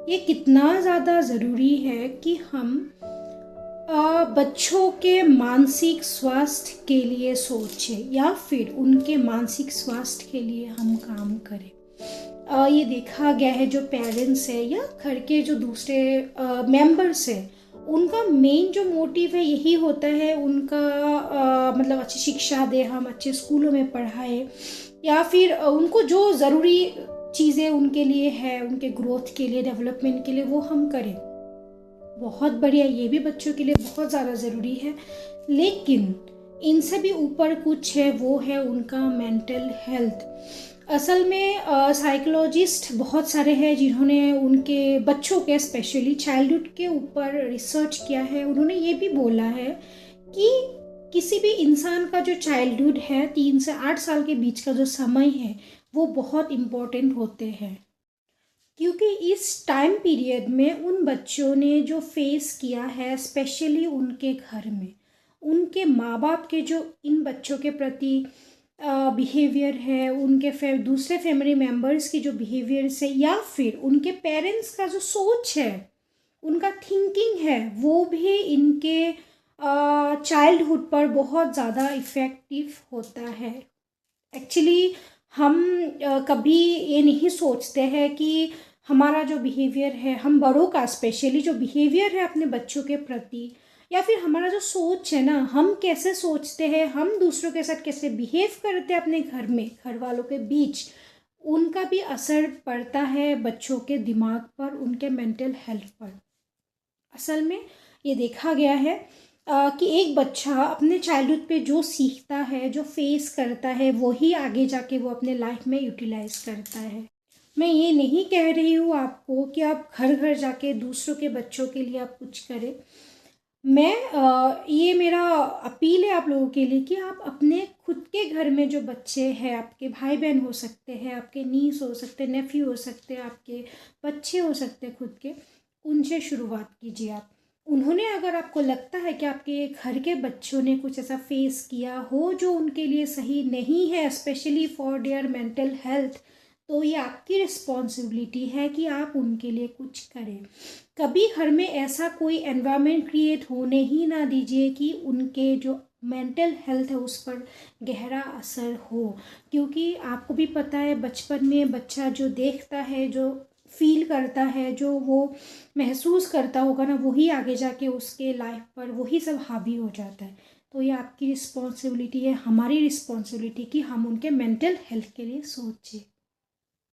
ये कितना ज़्यादा ज़रूरी है कि हम बच्चों के मानसिक स्वास्थ्य के लिए सोचें या फिर उनके मानसिक स्वास्थ्य के लिए हम काम करें। ये देखा गया है जो पेरेंट्स है या घर के जो दूसरे मेंबर्स है, उनका मेन जो मोटिव है यही होता है उनका मतलब अच्छी शिक्षा दे, हम अच्छे स्कूलों में पढ़ाए या फिर उनको जो ज़रूरी चीज़ें उनके लिए है, उनके ग्रोथ के लिए, डेवलपमेंट के लिए वो हम करें। बहुत बढ़िया, ये भी बच्चों के लिए बहुत ज़्यादा ज़रूरी है, लेकिन इनसे भी ऊपर कुछ है, वो है उनका मेंटल हेल्थ। असल में साइकोलॉजिस्ट बहुत सारे हैं जिन्होंने उनके बच्चों के स्पेशली चाइल्डहुड के ऊपर रिसर्च किया है। उन्होंने ये भी बोला है कि किसी भी इंसान का जो चाइल्डहुड है, 3 से 8 साल के बीच का जो समय है, वो बहुत इम्पोर्टेंट होते हैं, क्योंकि इस टाइम पीरियड में उन बच्चों ने जो फेस किया है, स्पेशली उनके घर में उनके माँ बाप के जो इन बच्चों के प्रति बिहेवियर है, उनके दूसरे फैमिली मेम्बर्स की जो बिहेवियर है, या फिर उनके पेरेंट्स का जो सोच है, उनका थिंकिंग है, वो भी इनके चाइल्डहुड पर बहुत ज़्यादा इफ़ेक्टिव होता है। एक्चुअली हम कभी ये नहीं सोचते हैं कि हमारा जो बिहेवियर है, हम बड़ों का स्पेशली जो बिहेवियर है अपने बच्चों के प्रति, या फिर हमारा जो सोच है ना, हम कैसे सोचते हैं, हम दूसरों के साथ कैसे बिहेव करते हैं अपने घर में, घर वालों के बीच, उनका भी असर पड़ता है बच्चों के दिमाग पर, उनके मेंटल हेल्थ पर। असल में ये देखा गया है कि एक बच्चा अपने चाइल्डहुड पे जो सीखता है, जो फेस करता है, वही आगे जाके वो अपने लाइफ में यूटिलाइज करता है। मैं ये नहीं कह रही हूँ आपको कि आप घर घर जाके दूसरों के बच्चों के लिए आप कुछ करें। ये मेरा अपील है आप लोगों के लिए कि आप अपने खुद के घर में जो बच्चे हैं, आपके भाई बहन हो सकते हैं, आपके नीस हो सकते हैं, नेफ्यू हो सकते हैं, आपके बच्चे हो सकते हैं खुद के, उनसे शुरुआत कीजिए आप। उन्होंने, अगर आपको लगता है कि आपके घर के बच्चों ने कुछ ऐसा फेस किया हो जो उनके लिए सही नहीं है, specially for their mental health, तो ये आपकी रिस्पॉन्सिबिलिटी है कि आप उनके लिए कुछ करें। कभी घर में ऐसा कोई एनवायरनमेंट क्रिएट होने ही ना दीजिए कि उनके जो मेंटल हेल्थ है उस पर गहरा असर हो, क्योंकि आपको भी पता है बचपन में बच्चा जो देखता है, जो फील करता है, जो वो महसूस करता होगा ना, वही आगे जाके उसके लाइफ पर वही सब हावी हो जाता है। तो ये आपकी रिस्पॉन्सिबिलिटी है, हमारी रिस्पॉन्सिबिलिटी कि हम उनके मेंटल हेल्थ के लिए सोचें।